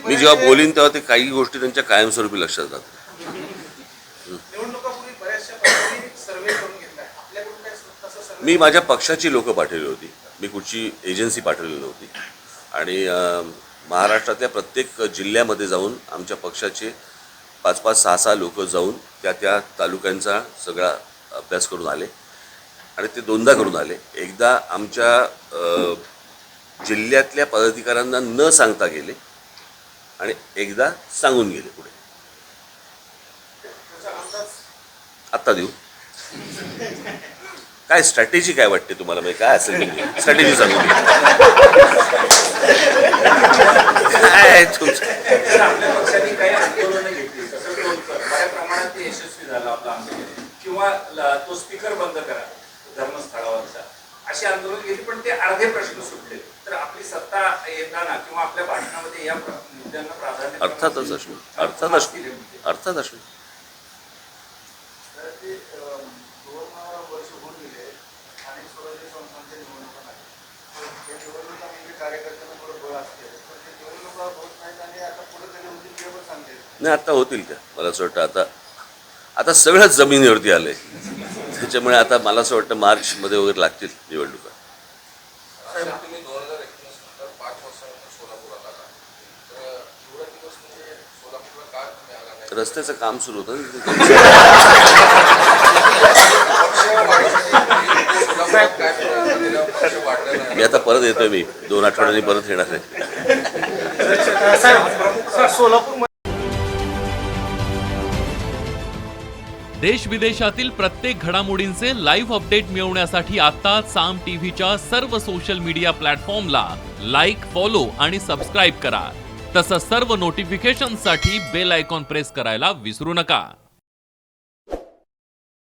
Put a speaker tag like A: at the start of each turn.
A: मी जेव्हा बोलीन तेव्हा ते काही गोष्टी त्यांच्या कायमस्वरूपी लक्षात राहतात. मी माझ्या पक्षाची लोकं पाठवली होती, मी कुठची एजन्सी पाठवलेली नव्हती. आणि महाराष्ट्रातल्या प्रत्येक जिल्ह्यामध्ये जाऊन आमच्या पक्षाचे 5-5, 6-6 लोक जाऊन त्या तालुक्यांचा सगळा अभ्यास करून आले. आणि ते 2दा करून आले. एकदा आमच्या जिल्ह्यातल्या पदाधिकाऱ्यांना न सांगता गेले आणि एकदा सांगून गेले पुढे. आत्ता देऊ काय स्ट्रॅटेजी काय वाटते तुम्हाला? म्हणजे काय असेल म्हणजे स्ट्रॅटेजी सांगून घ्या. काय तुमचं
B: आपल्या पक्षाने काही आंदोलनं घेतली, बऱ्या प्रमाणात ते यशस्वी झालं आपलं आंदोलन, किंवा तो स्पीकर बंद करा धर्मस्थळावरचा, अशी आंदोलन घेतली, पण ते अर्धे प्रश्न सुटले. तर आपली सत्ता येताना किंवा आपल्या भाषणामध्ये या मुद्द्यांना प्राधान्य
A: अर्थातच असणार. नाही, आता होतील त्या. मला असं वाटतं आता सगळंच जमिनीवरती आलंय. त्याच्यामुळे आता मला असं वाटतं मार्चमध्ये वगैरे लागतील निवडणुका. रस्त्याचं काम सुरू होतं. मी आता परत येतोय, मी 2 आठवड्यांनी परत येणार आहे.
C: देश विदेशातील प्रत्येक घडामोडींचे लाईव्ह अपडेट मिळवण्यासाठी आता साम टीव्हीच्या सर्व सोशल मीडिया प्लॅटफॉर्मला लाईक, फॉलो आणि सबस्क्राईब करा. तसंच सर्व नोटिफिकेशनसाठी बेल आयकॉन प्रेस करायला विसरू नका.